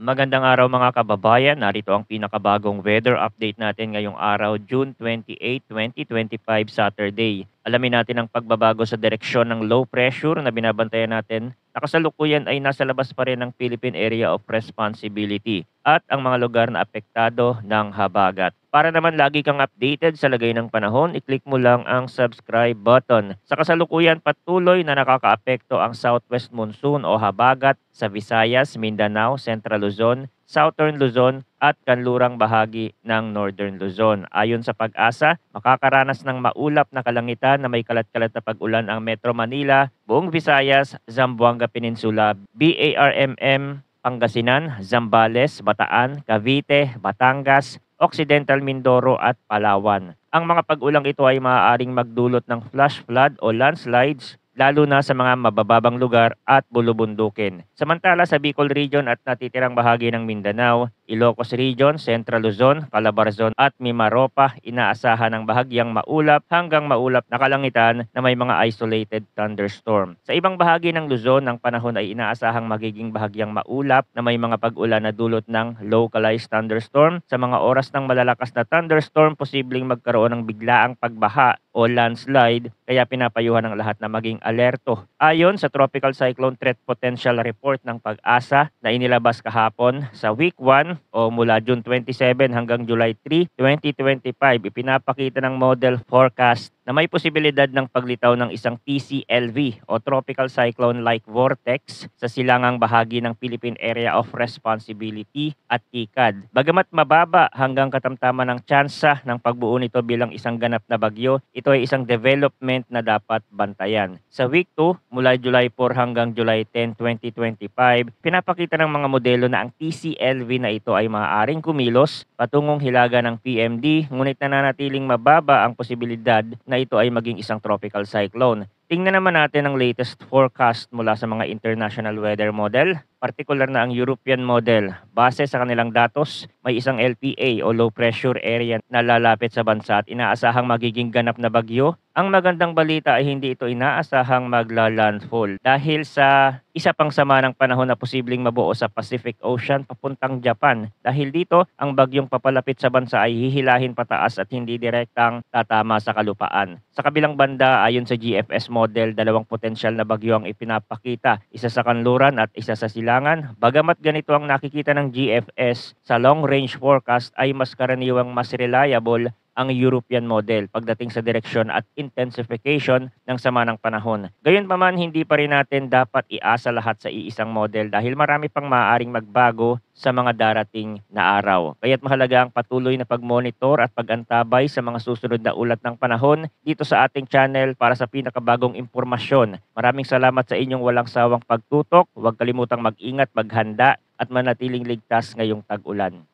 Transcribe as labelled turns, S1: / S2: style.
S1: Magandang araw mga kababayan. Narito ang pinakabagong weather update natin ngayong araw, June 28, 2025, Saturday. Alamin natin ang pagbabago sa direksyon ng low pressure na binabantayan natin. Nakasalukuyan ay nasa labas pa rin ng Philippine Area of Responsibility at ang mga lugar na apektado ng habagat. Para naman lagi kang updated sa lagay ng panahon, i-click mo lang ang subscribe button. Sa kasalukuyan, patuloy na nakakaapekto ang southwest monsoon o habagat sa Visayas, Mindanao, Central Luzon, Southern Luzon at kanlurang bahagi ng Northern Luzon. Ayon sa pag-asa, makakaranas ng maulap na kalangitan na may kalat-kalat na pag-ulan ang Metro Manila, buong Visayas, Zamboanga Peninsula, BARMM, Pangasinan, Zambales, Bataan, Cavite, Batangas, Occidental Mindoro at Palawan. Ang mga pag-ulang ito ay maaaring magdulot ng flash flood o landslides lalo na sa mga mabababang lugar at bulubundukin. Samantala sa Bicol Region at natitirang bahagi ng Mindanao, Ilocos Region, Central Luzon, Calabarzon at Mimaropa, inaasahan ng bahagyang maulap hanggang maulap na kalangitan na may mga isolated thunderstorm. Sa ibang bahagi ng Luzon, ang panahon ay inaasahang magiging bahagyang maulap na may mga pag-ulan na dulot ng localized thunderstorm. Sa mga oras ng malalakas na thunderstorm, posibleng magkaroon ng biglaang pagbaha o landslide, kaya pinapayuhan ng lahat na maging alerto. Ayon sa Tropical Cyclone Threat Potential Report ng Pag-asa na inilabas kahapon sa Week 1 o mula June 27 hanggang July 3, 2025, ipinapakita ng model forecast na may posibilidad ng paglitaw ng isang TCLV o Tropical Cyclone-like Vortex sa silangang bahagi ng Philippine Area of Responsibility at TICAD. Bagamat mababa hanggang katamtaman ng tsansa ng pagbuo nito bilang isang ganap na bagyo, ito ay isang development na dapat bantayan. Sa Week 2, mula July 4 hanggang July 10, 2025, pinapakita ng mga modelo na ang TCLV na ito ay maaaring kumilos patungong hilaga ng PMD, ngunit nananatiling mababa ang posibilidad na ito ay maging isang tropical cyclone. Tingnan naman natin ang latest forecast mula sa mga international weather model, partikular na ang European model. Base sa kanilang datos, may isang LPA o low pressure area na lalapit sa bansa at inaasahang magiging ganap na bagyo. Ang magandang balita ay hindi ito inaasahang magla-landfall dahil sa isa pang sama ng panahon na posibleng mabuo sa Pacific Ocean papuntang Japan. Dahil dito, ang bagyong papalapit sa bansa ay hihilahin pataas at hindi direktang tatama sa kalupaan. Sa kabilang banda, ayon sa GFS model, dalawang potensyal na bagyo ang ipinapakita, isa sa kanluran at isa sa silangan. Bagamat ganito ang nakikita ng GFS, sa long range forecast ay mas karaniwang mas reliable ang European model pagdating sa direksyon at intensification ng sama ng panahon. Gayunpaman, hindi pa rin natin dapat iasa lahat sa iisang model dahil marami pang maaaring magbago sa mga darating na araw. Kaya't mahalaga ang patuloy na pagmonitor at pagantabay sa mga susunod na ulat ng panahon dito sa ating channel para sa pinakabagong impormasyon. Maraming salamat sa inyong walang sawang pagtutok. Huwag kalimutang mag-ingat, maghanda at manatiling ligtas ngayong tag-ulan.